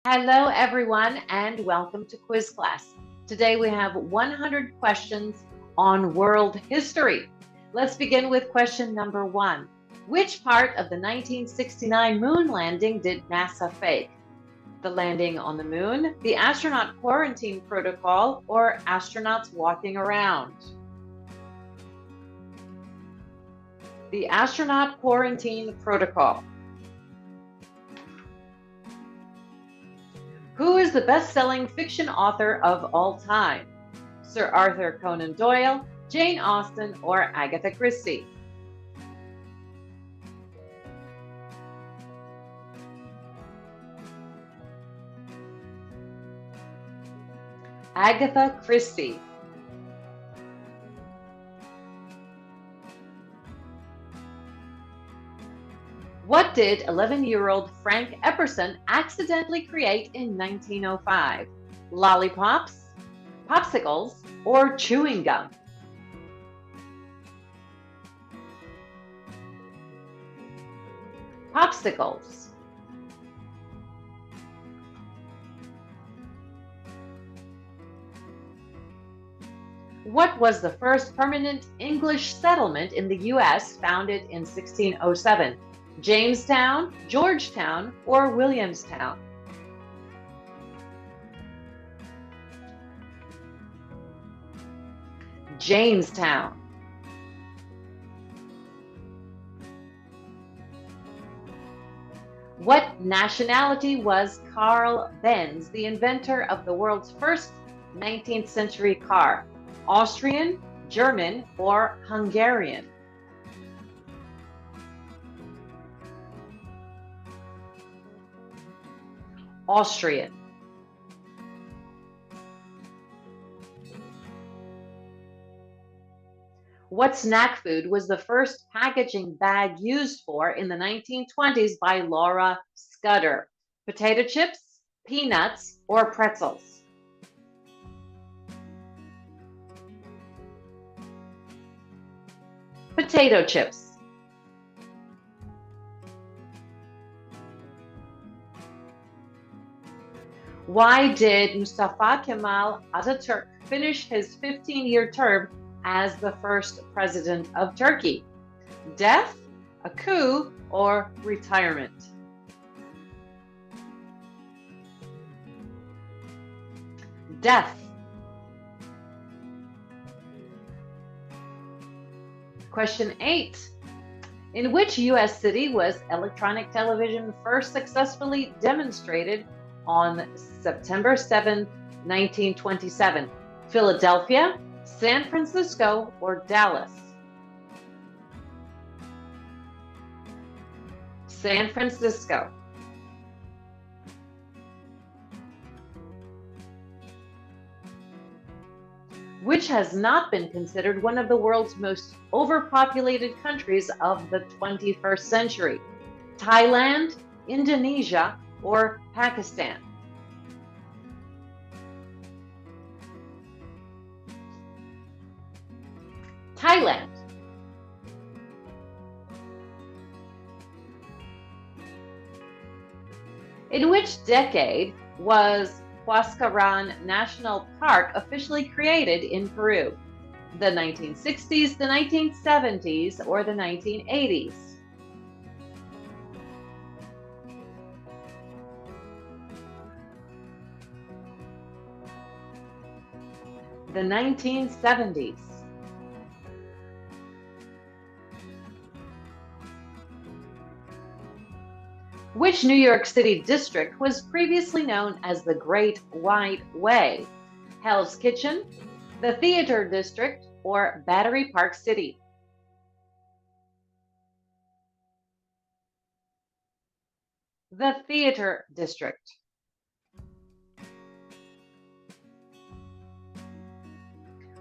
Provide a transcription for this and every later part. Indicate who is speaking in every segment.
Speaker 1: Hello, everyone, and welcome to Quiz Class. Today we have 100 questions on world history. Let's begin with question number 1. Which part of the 1969 moon landing did NASA fake? The landing on the moon, the astronaut quarantine protocol, or astronauts walking around? The astronaut quarantine protocol. Who is the best-selling fiction author of all time? Sir Arthur Conan Doyle, Jane Austen, or Agatha Christie? Agatha Christie. What did 11-year-old Frank Epperson accidentally create in 1905? Lollipops, popsicles, or chewing gum? Popsicles. What was the first permanent English settlement in the U.S. founded in 1607? Jamestown, Georgetown, or Williamstown? Jamestown. What nationality was Carl Benz, the inventor of the world's first 19th century car? Austrian, German, or Hungarian? Austrian. What snack food was the first packaging bag used for in the 1920s by Laura Scudder? Potato chips, peanuts, or pretzels? Potato chips. Why did Mustafa Kemal Atatürk finish his 15-year term as the first president of Turkey? Death, a coup, or retirement? Death. Question 8. In which U.S. city was electronic television first successfully demonstrated on September 7, 1927? Philadelphia, San Francisco, or Dallas? San Francisco. Which has not been considered one of the world's most overpopulated countries of the 21st century? Thailand, Indonesia, or Pakistan? Thailand. In which decade was Huascaran National Park officially created in Peru? The 1960s, the 1970s, or the 1980s? The 1970s. Which New York City district was previously known as the Great White Way? Hell's Kitchen, the Theater District, or Battery Park City? The Theater District.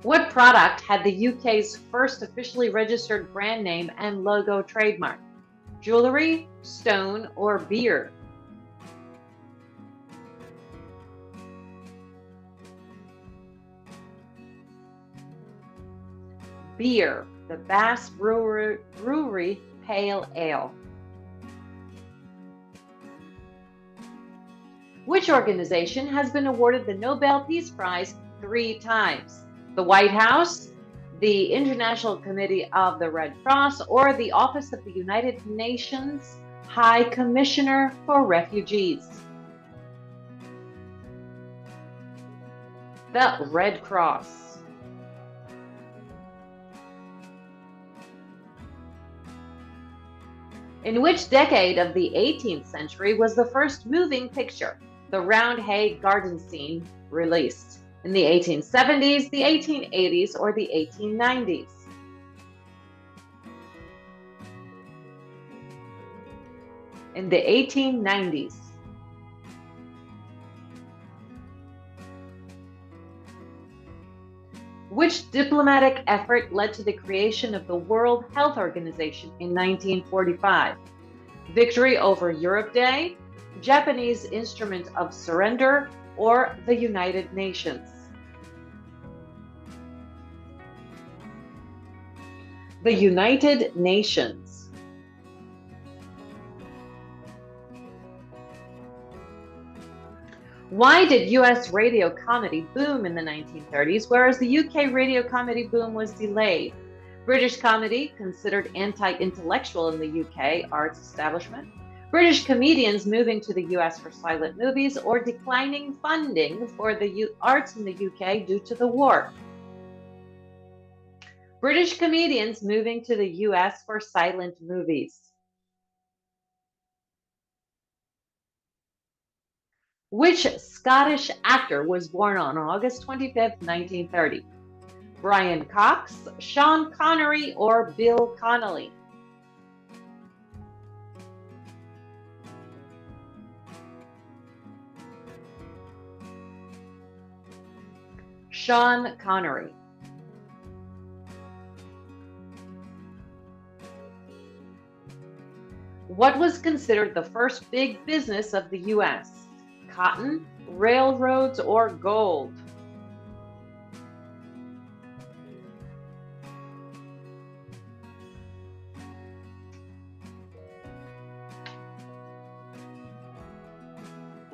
Speaker 1: What product had the UK's first officially registered brand name and logo trademark? Jewelry, stone, or beer? Beer, the Bass Brewery Pale Ale. Which organization has been awarded the Nobel Peace Prize 3 times? The White House, the International Committee of the Red Cross, or the Office of the United Nations High Commissioner for Refugees? The Red Cross. In which decade of the 18th century was the first moving picture, The Roundhay Garden Scene, released? In the 1870s, the 1880s, or the 1890s? In the 1890s. Which diplomatic effort led to the creation of the World Health Organization in 1945? Victory over Europe Day, Japanese Instrument of Surrender, or the United Nations? The United Nations. Why did US radio comedy boom in the 1930s, whereas the UK radio comedy boom was delayed? British comedy considered anti-intellectual in the UK arts establishment, British comedians moving to the US for silent movies, or declining funding for the arts in the UK due to the war? British comedians moving to the US for silent movies. Which Scottish actor was born on August 25th, 1930? Brian Cox, Sean Connery, or Bill Connolly? Sean Connery. What was considered the first big business of the US? Cotton, railroads, or gold?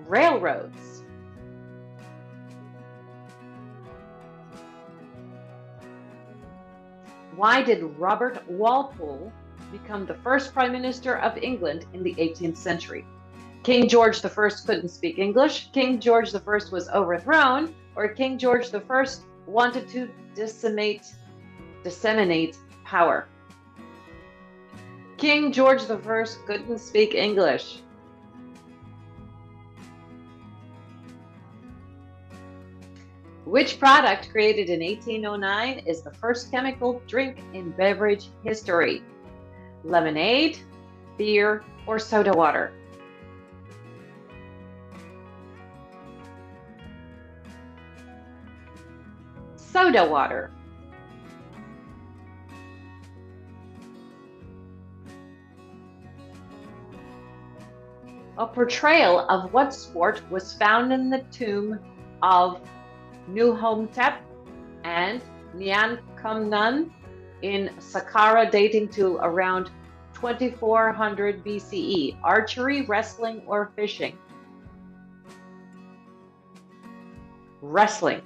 Speaker 1: Railroads. Why did Robert Walpole become the first Prime Minister of England in the 18th century? King George I couldn't speak English, King George I was overthrown, or King George I wanted to disseminate power? King George I couldn't speak English. Which product created in 1809 is the first chemical drink in beverage history? Lemonade, beer, or soda water? Soda water. A portrayal of what sport was found in the tomb of Nuhotep and Nyankumnun in Saqqara, dating to around 2400 BCE? Archery, wrestling, or fishing? Wrestling.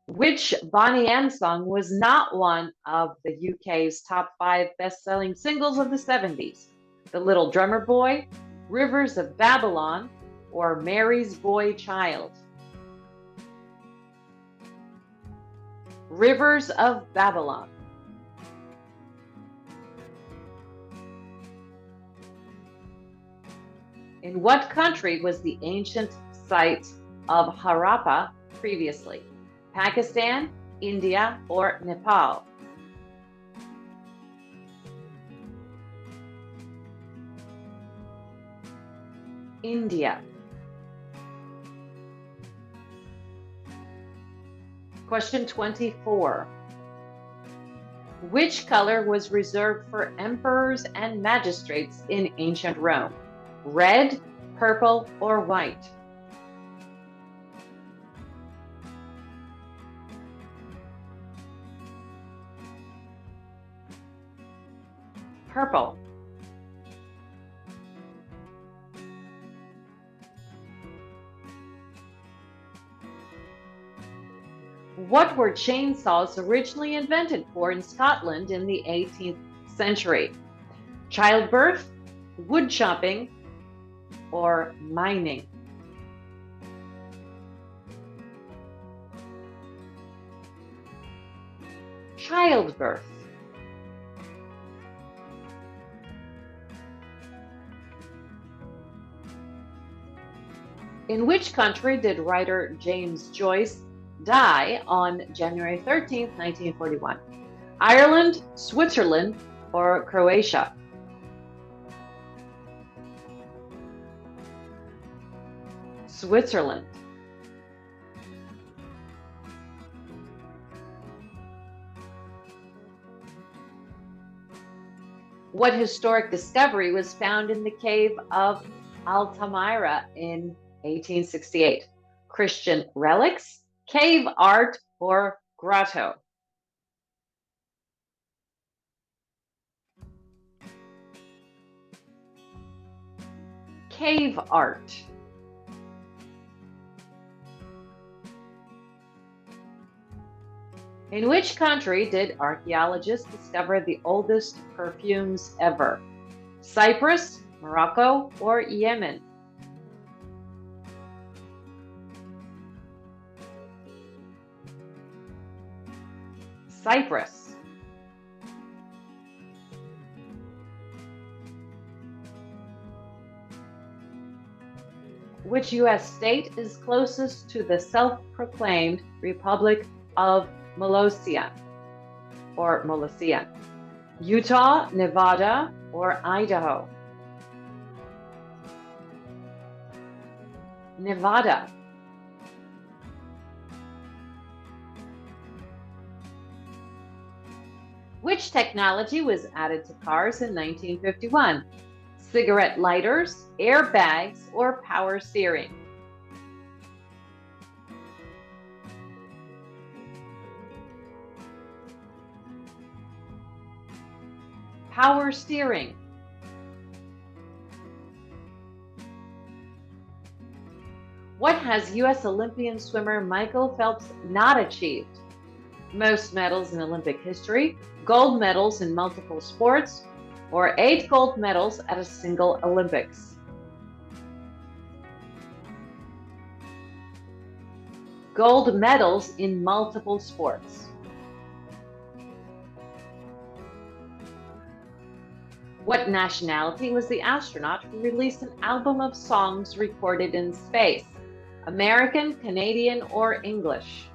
Speaker 1: Which Bonnie M song was not one of the UK's top 5 best-selling singles of the 70s? The Little Drummer Boy, Rivers of Babylon, or Mary's Boy Child? Rivers of Babylon. In what country was the ancient site of Harappa previously? Pakistan, India, or Nepal? India. Question 24. Which color was reserved for emperors and magistrates in ancient Rome? Red, purple, or white? Purple. What were chainsaws originally invented for in Scotland in the 18th century? Childbirth, wood chopping, or mining? Childbirth. In which country did writer James Joyce die on January 13th, 1941? Ireland, Switzerland, or Croatia? Switzerland. What historic discovery was found in the cave of Altamira in 1868? Christian relics, cave art, or grotto? Cave art. In which country did archaeologists discover the oldest perfumes ever? Cyprus, Morocco, or Yemen? Cyprus. Which U.S. state is closest to the self-proclaimed Republic of Molossia, or Molossia? Utah, Nevada, or Idaho? Nevada. Which technology was added to cars in 1951? Cigarette lighters, airbags, or power steering? Power steering. What has U.S. Olympian swimmer Michael Phelps not achieved? Most medals in Olympic history, gold medals in multiple sports, or 8 gold medals at a single Olympics? Gold medals in multiple sports. What nationality was the astronaut who released an album of songs recorded in space? American, Canadian, or English?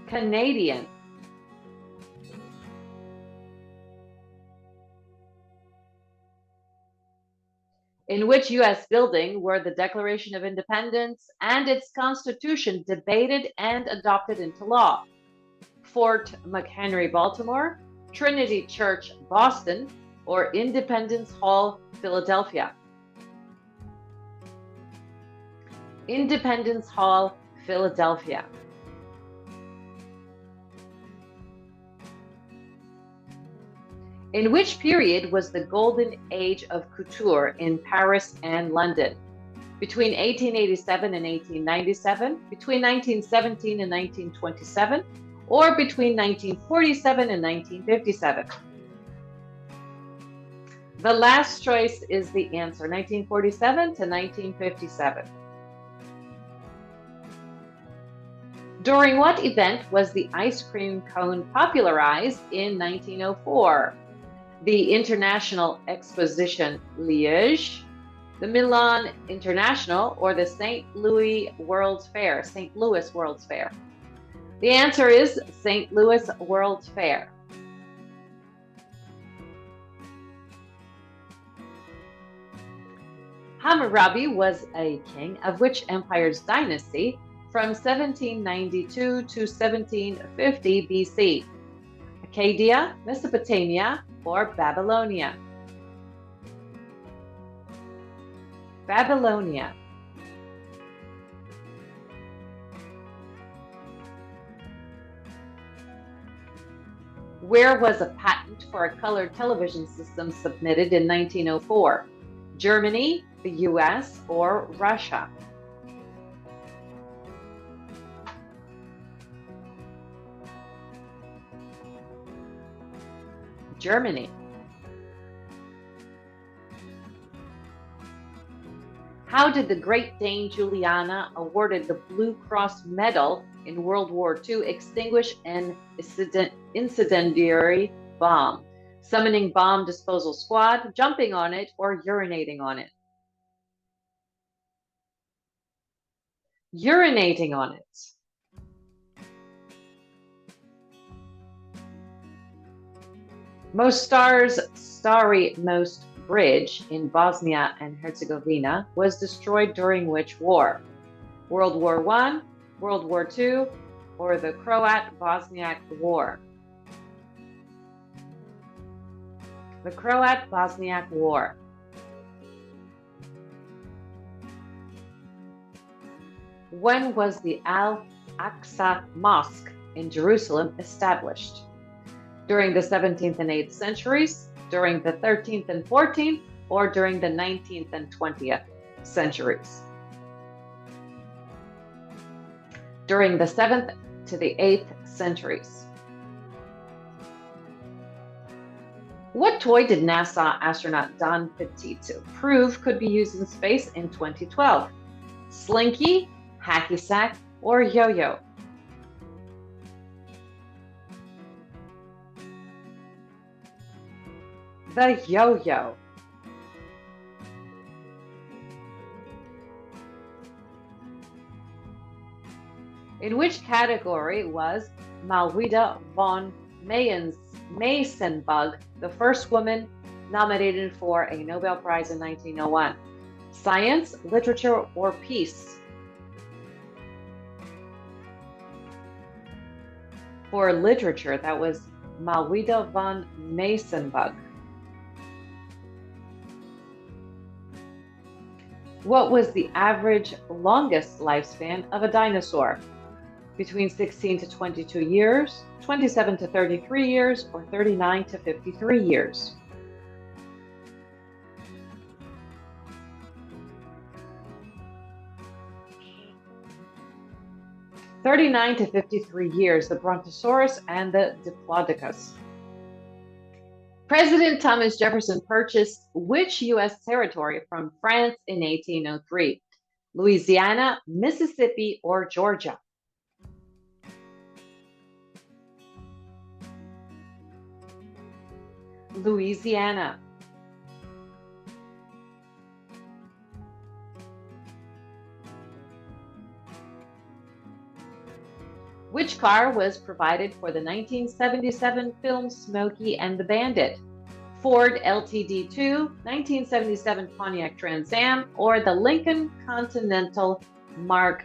Speaker 1: Canadian. In which U.S. building were the Declaration of Independence and its Constitution debated and adopted into law? Fort McHenry, Baltimore, Trinity Church, Boston, or Independence Hall, Philadelphia? Independence Hall, Philadelphia. In which period was the golden age of couture in Paris and London? Between 1887 and 1897, between 1917 and 1927, or between 1947 and 1957? The last choice is the answer, 1947 to 1957. During what event was the ice cream cone popularized in 1904? The International Exposition Liège, the Milan International, or the St. Louis World's Fair? St. Louis World's Fair. The answer is St. Louis World's Fair. Hammurabi was a king of which empire's dynasty from 1792 to 1750 BC? Acadia, Mesopotamia, or Babylonia? Babylonia. Where was a patent for a color television system submitted in 1904? Germany, the US, or Russia? Germany. How did the Great Dane Juliana, awarded the Blue Cross Medal in World War II, extinguish an incendiary bomb? Summoning bomb disposal squad, jumping on it, or urinating on it? Urinating on it. Most starry most bridge in Bosnia and Herzegovina was destroyed during which war? World War I, World War II, or the Croat-Bosniak War? The Croat-Bosniak War. When was the Al-Aqsa Mosque in Jerusalem established? During the 17th and 8th centuries, during the 13th and 14th, or during the 19th and 20th centuries? During the 7th to the 8th centuries. What toy did NASA astronaut Don Pettit prove could be used in space in 2012? Slinky, hacky sack, or yo-yo? The yo-yo. In which category was Malwida von Meysenbug the first woman nominated for a Nobel Prize in 1901? Science, literature, or peace? For literature, that was Malwida von Meysenbug. What was the average longest lifespan of a dinosaur? Between 16 to 22 years, 27 to 33 years, or 39 to 53 years? (39 to 53 years), the Brontosaurus and the Diplodocus. President Thomas Jefferson purchased which U.S. territory from France in 1803? Louisiana, Mississippi, or Georgia? Louisiana. Which car was provided for the 1977 film Smokey and the Bandit? Ford LTD2, 1977 Pontiac Trans Am, or the Lincoln Continental Mark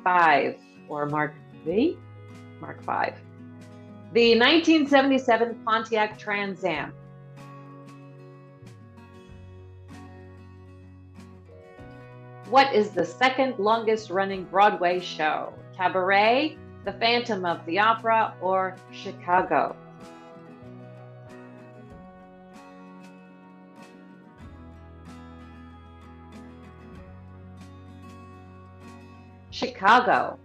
Speaker 1: V or Mark V? Mark V. The 1977 Pontiac Trans Am. What is the second longest running Broadway show? Cabaret, The Phantom of the Opera, or Chicago? Chicago.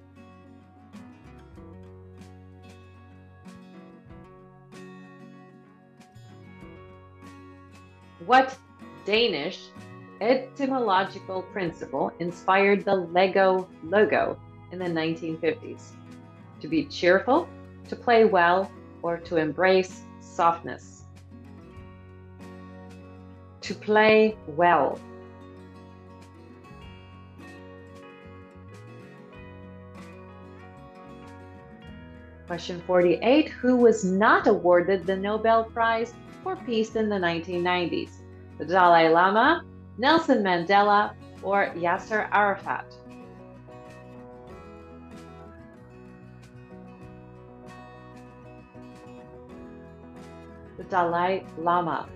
Speaker 1: What Danish etymological principle inspired the Lego logo in the 1950s? To be cheerful, to play well, or to embrace softness? To play well. Question 48. Who was not awarded the Nobel Prize for Peace in the 1990s? The Dalai Lama, Nelson Mandela, or Yasser Arafat? The Dalai Lama.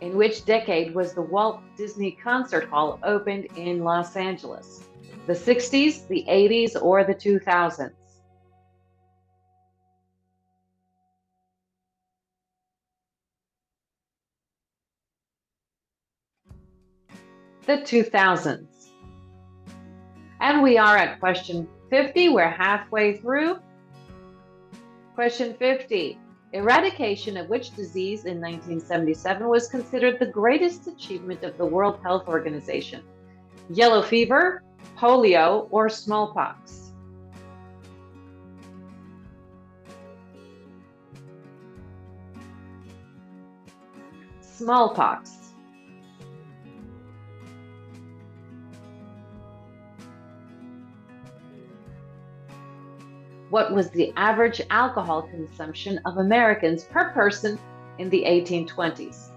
Speaker 1: In which decade was the Walt Disney Concert Hall opened in Los Angeles? The 60s, the 80s, or the 2000s? The 2000s. And we are at question 50. We're halfway through. Question 50. Eradication of which disease in 1977 was considered the greatest achievement of the World Health Organization? Yellow fever, polio, or smallpox? Smallpox. What was the average alcohol consumption of Americans per person in the 1820s?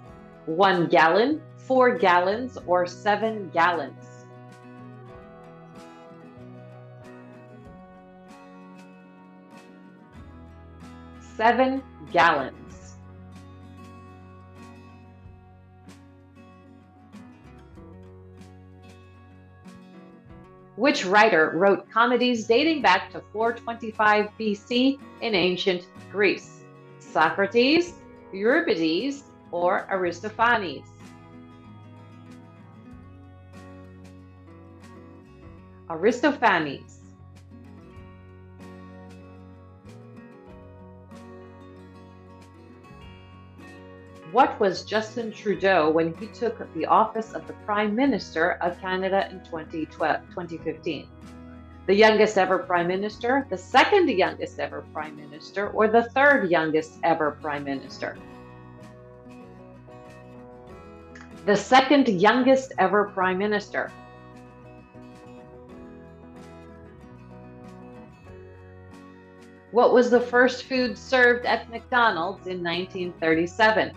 Speaker 1: 1 gallon, 4 gallons, or 7 gallons? 7 gallons. Which writer wrote comedies dating back to 425 BC in ancient Greece? Socrates, Euripides, or Aristophanes? Aristophanes. What was Justin Trudeau when he took the office of the Prime Minister of Canada in 2015? The youngest ever Prime Minister, the second youngest ever Prime Minister, or the third youngest ever Prime Minister? The second youngest ever Prime Minister. What was the first food served at McDonald's in 1937?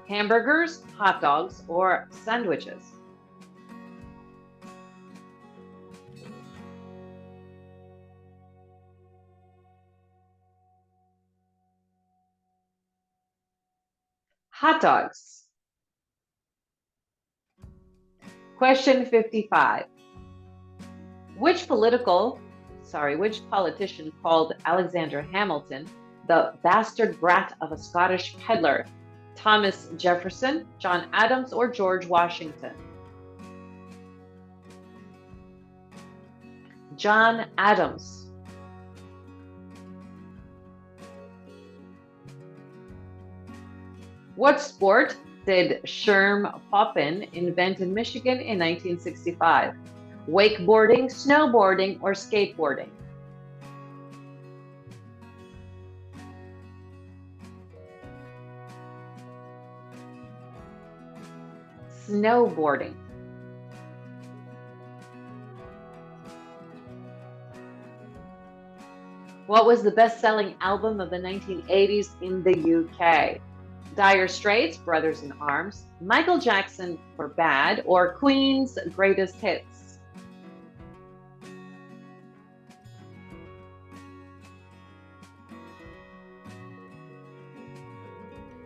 Speaker 1: Hamburgers, hot dogs, or sandwiches? Hot dogs. Question 55. Which politician called Alexander Hamilton the bastard brat of a Scottish peddler? Thomas Jefferson, John Adams, or George Washington? John Adams. What sport did Sherm Poppin invent in Michigan in 1965? Wakeboarding, snowboarding, or skateboarding? Snowboarding. What was the best-selling album of the 1980s in the UK? Dire Straits, Brothers in Arms, Michael Jackson for Bad, or Queen's Greatest Hits?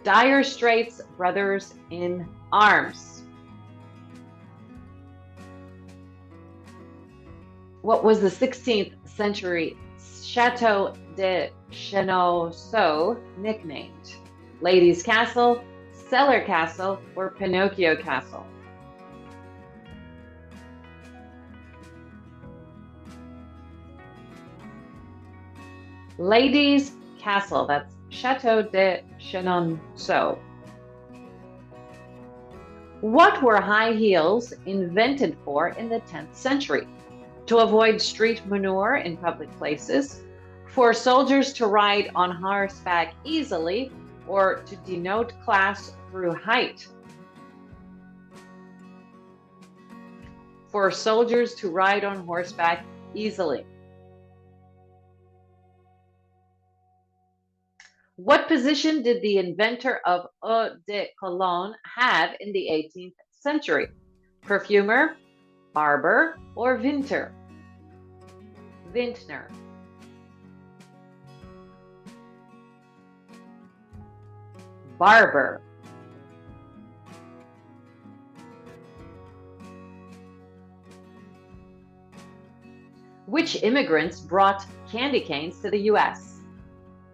Speaker 1: Dire Straits, Brothers in Arms. What was the 16th century Chateau de Chenonceau nicknamed? Ladies' Castle, Cellar Castle, or Pinocchio Castle? Ladies' Castle, that's Chateau de Chenonceau. What were high heels invented for in the 10th century? To avoid street manure in public places, for soldiers to ride on horseback easily, or to denote class through height? For soldiers to ride on horseback easily. What position did the inventor of eau de cologne have in the 18th century? Perfumer, barber, or vintner? Vintner. Barber. Which immigrants brought candy canes to the US?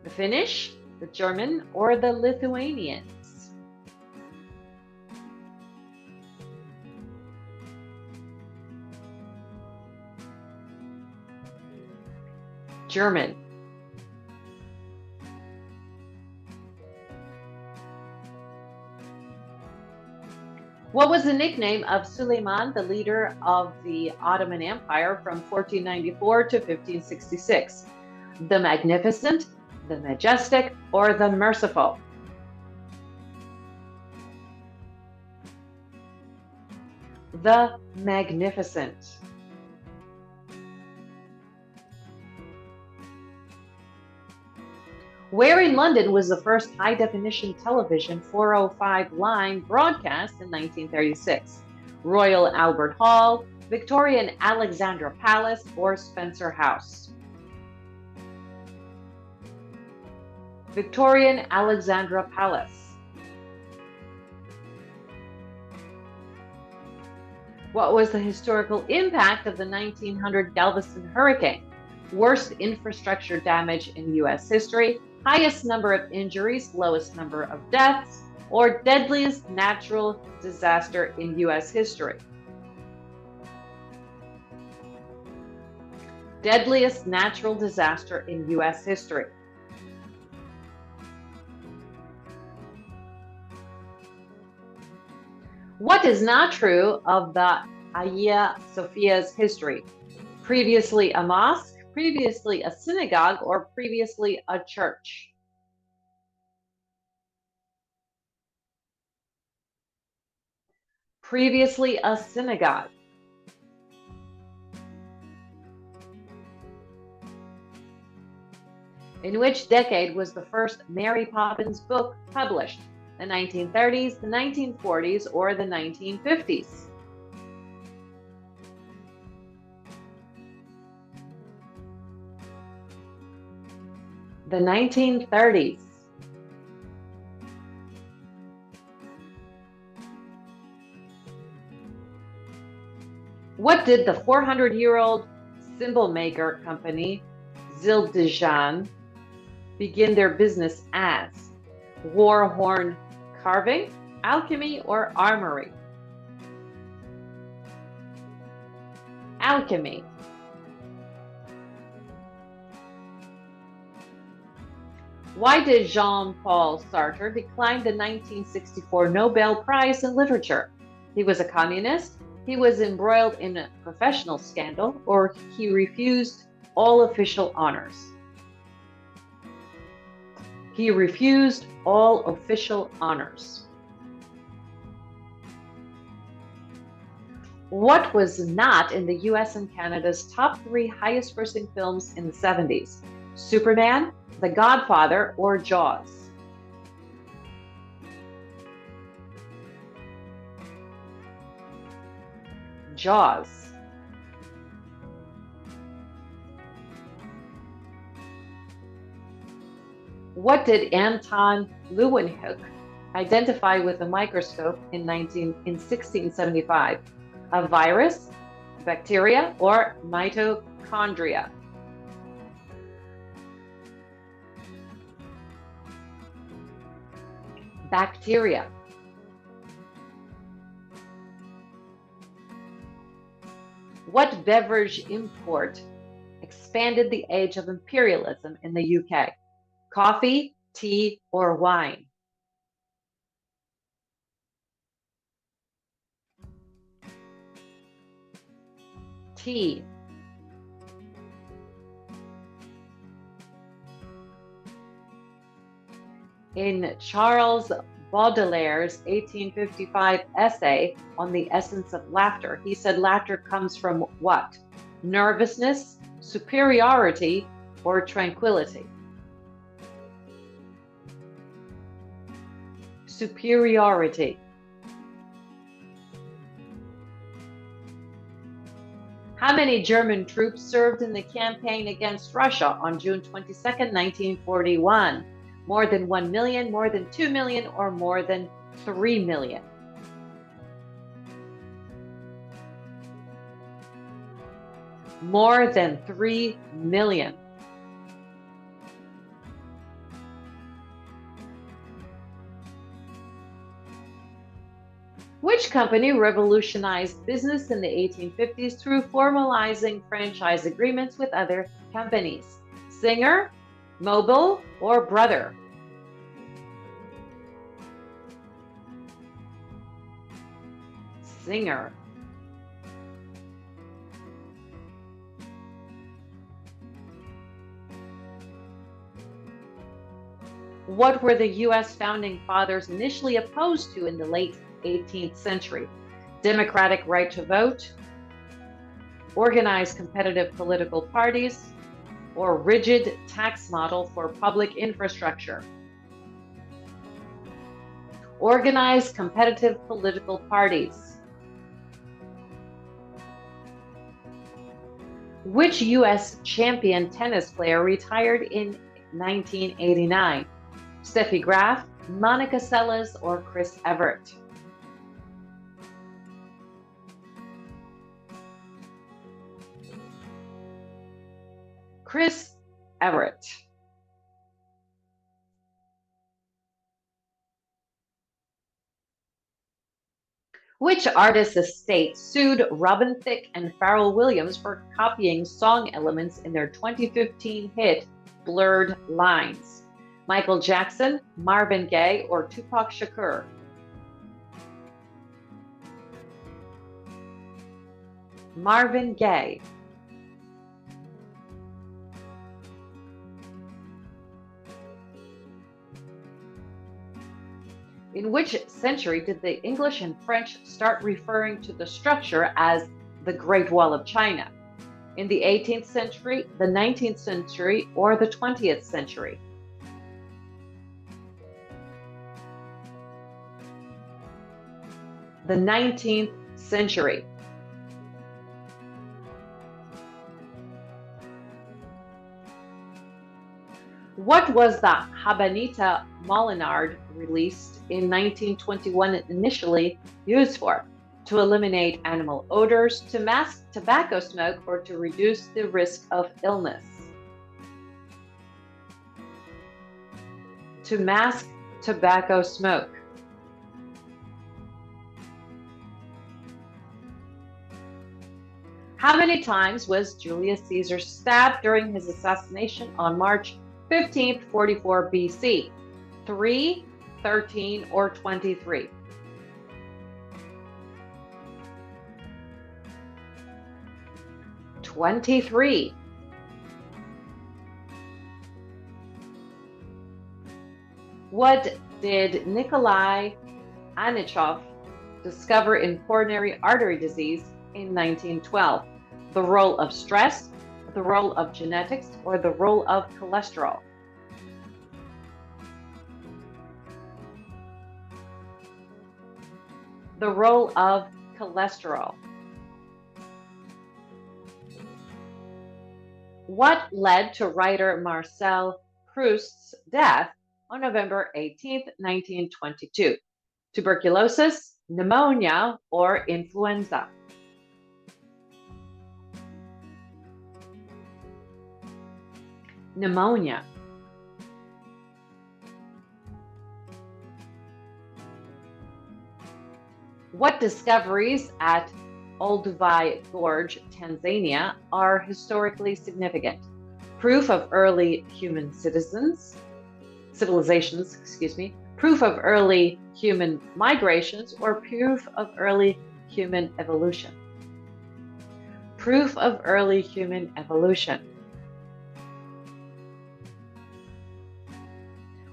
Speaker 1: The Finnish, the German, or the Lithuanians? German. What was the nickname of Suleiman, the leader of the Ottoman Empire from 1494 to 1566? The Magnificent, the Majestic, or the Merciful? The Magnificent. Where in London was the first high-definition television 405 line broadcast in 1936? Royal Albert Hall, Victoria and Alexandra Palace, or Spencer House? Victorian Alexandra Palace. What was the historical impact of the 1900 Galveston hurricane? Worst infrastructure damage in U.S. history, highest number of injuries, lowest number of deaths, or deadliest natural disaster in U.S. history? Deadliest natural disaster in U.S. history. What is not true of the Hagia Sophia's history? Previously a mosque, previously a synagogue, or previously a church? Previously a synagogue. In which decade was the first Mary Poppins book published? The 1930s, the 1940s, or the 1950s? The 1930s. What did the 400-year-old cymbal maker company Zildjian begin their business as? War horn carving, alchemy, or armory? Alchemy. Why did Jean-Paul Sartre decline the 1964 Nobel Prize in Literature? He was a communist, he was embroiled in a professional scandal, or he refused all official honors? He refused all official honors. What was not in the US and Canada's top 3 highest grossing films in the 70s? Superman, The Godfather, or Jaws? Jaws. What did Anton Leeuwenhoek identify with a microscope in 1675? A virus, bacteria, or mitochondria? Bacteria. What beverage import expanded the age of imperialism in the UK? Coffee, tea, or wine? Tea. In Charles Baudelaire's 1855 essay on the essence of laughter, he said laughter comes from what? Nervousness, superiority, or tranquility? Superiority. How many German troops served in the campaign against Russia on June 22nd, 1941? More than 1 million, more than 2 million, or more than 3 million? More than 3 million. Which company revolutionized business in the 1850s through formalizing franchise agreements with other companies? Singer, Mobil, or Brother? Singer. What were the U.S. founding fathers initially opposed to in the late 18th century? Democratic right to vote, organized competitive political parties, or rigid tax model for public infrastructure? Organized competitive political parties. Which U.S. champion tennis player retired in 1989? Steffi Graf, Monica Seles, or Chris Evert? Chris Evert. Which artist's estate sued Robin Thicke and Pharrell Williams for copying song elements in their 2015 hit Blurred Lines? Michael Jackson, Marvin Gaye, or Tupac Shakur? Marvin Gaye. In which century did the English and French start referring to the structure as the Great Wall of China? In the 18th century, the 19th century, or the 20th century? The 19th century. What was the Habanita Molinard released in 1921 initially used for? To eliminate animal odors, to mask tobacco smoke, or to reduce the risk of illness? To mask tobacco smoke. How many times was Julius Caesar stabbed during his assassination on March 15th, 44 BC? 3, 13, or 23? '23. What did Nikolai Anichov discover in coronary artery disease in 1912? The role of stress, the role of genetics, or the role of cholesterol? The role of cholesterol. What led to writer Marcel Proust's death on November 18th, 1922? Tuberculosis, pneumonia, or influenza? Pneumonia. What discoveries at Olduvai Gorge, Tanzania, are historically significant? Proof of early human civilizations, proof of early human migrations, or proof of early human evolution? Proof of early human evolution.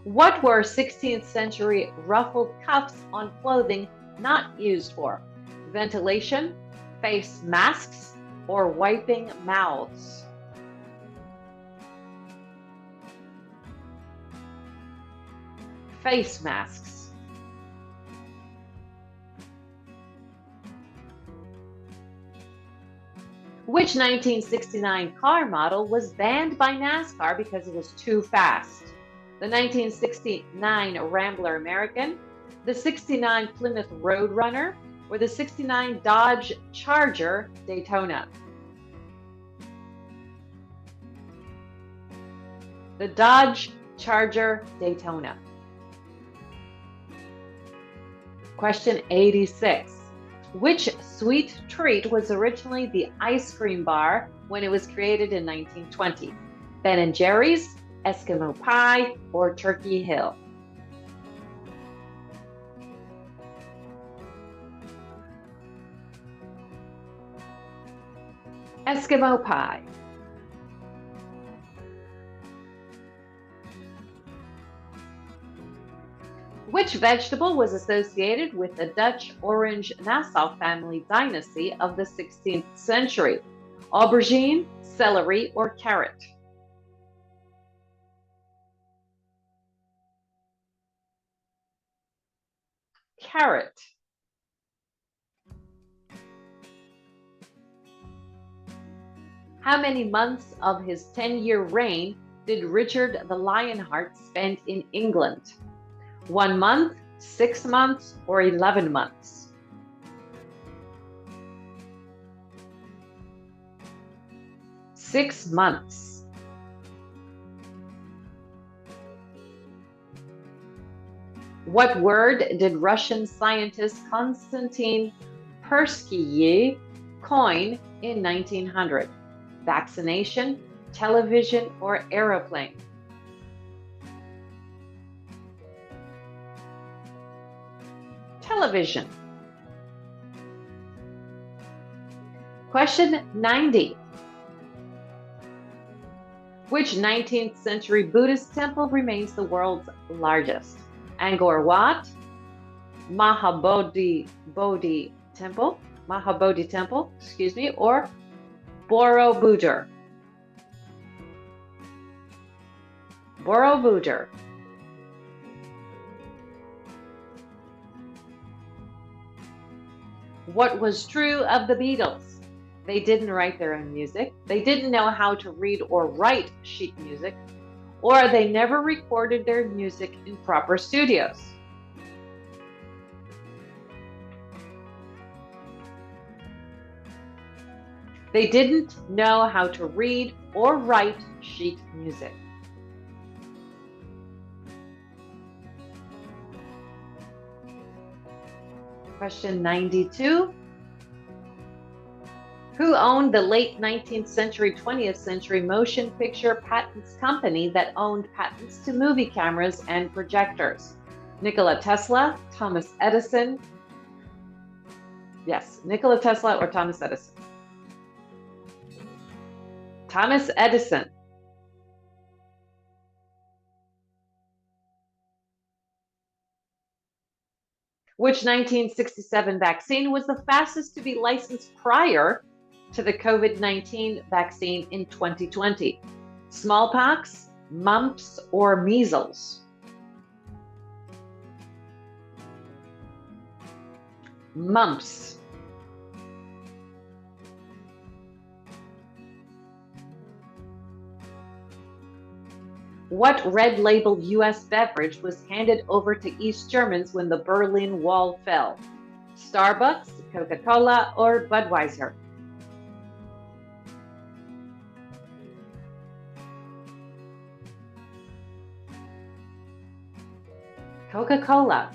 Speaker 1: What were 16th century ruffled cuffs on clothing not used for? Ventilation, face masks, or wiping mouths? Face masks. Which 1969 car model was banned by NASCAR because it was too fast? The 1969 Rambler American, the '69 Plymouth Roadrunner, or the '69 Dodge Charger Daytona? The Dodge Charger Daytona. Question 86. Which sweet treat was originally the ice cream bar when it was created in 1920? Ben & Jerry's, Eskimo Pie, or Turkey Hill? Eskimo Pie. Which vegetable was associated with the Dutch Orange-Nassau family dynasty of the 16th century? Aubergine, celery, or carrot? Carrot. How many months of his 10-year reign did Richard the Lionheart spend in England? 1 month, 6 months, or 11 months? Six months. What word did Russian scientist Konstantin Persky coin in 1900? Vaccination, television, or aeroplane? Television. Question 90. Which 19th century Buddhist temple remains the world's largest? Angkor Wat, Mahabodhi Temple, or Borobudur? Borobudur. What was true of the Beatles? They didn't write their own music, they didn't know how to read or write sheet music, or they never recorded their music in proper studios. They didn't know how to read or write sheet music. Question 92. Who owned the late 19th century, 20th century motion picture patents company that owned patents to movie cameras and projectors? Nikola Tesla, Thomas Edison? Yes, Nikola Tesla or Thomas Edison? Thomas Edison. Which 1967 vaccine was the fastest to be licensed prior to the COVID-19 vaccine in 2020? Smallpox, mumps, or measles? Mumps. What red labeled US beverage was handed over to East Germans when the Berlin Wall fell? Starbucks, Coca-Cola, or Budweiser? Coca-Cola.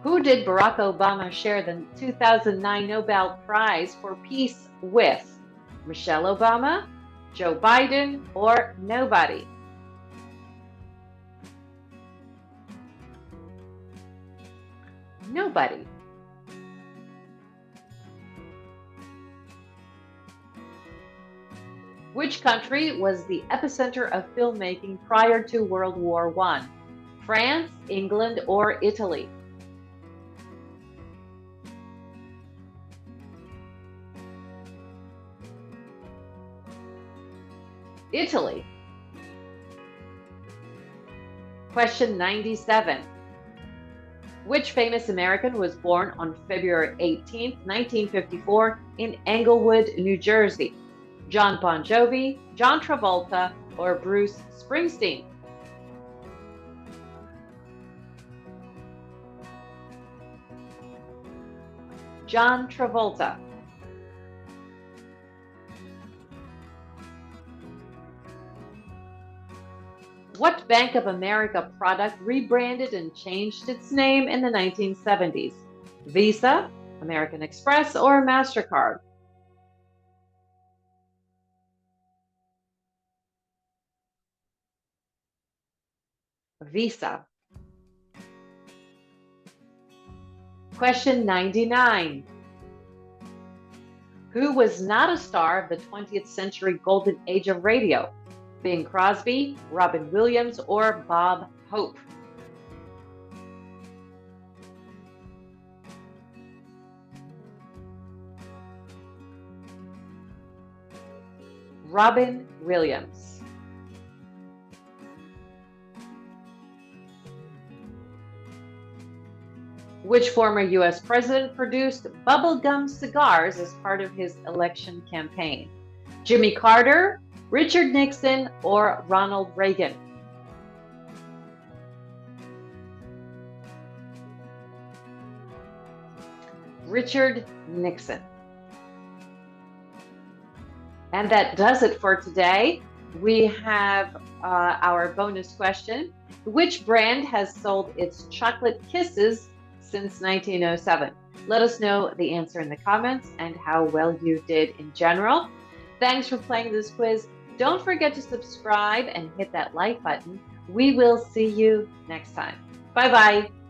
Speaker 1: Who did Barack Obama share the 2009 Nobel Prize for Peace with? Michelle Obama, Joe Biden, or nobody? Nobody. Which country was the epicenter of filmmaking prior to World War I? France, England, or Italy? Italy. Question 97. Which famous American was born on February 18, 1954 in Englewood, New Jersey? John Bon Jovi, John Travolta, or Bruce Springsteen? John Travolta. What Bank of America product rebranded and changed its name in the 1970s? Visa, American Express, or MasterCard? Visa. Question 99. Who was not a star of the 20th century golden age of radio? Bing Crosby, Robin Williams, or Bob Hope? Robin Williams. Which former U.S. president produced bubblegum cigars as part of his election campaign? Jimmy Carter, Richard Nixon, or Ronald Reagan? Richard Nixon. And that does it for today. We have our bonus question. Which brand has sold its chocolate kisses since 1907? Let us know the answer in the comments and how well you did in general. Thanks for playing this quiz. Don't forget to subscribe and hit that like button. We will see you next time. Bye-bye.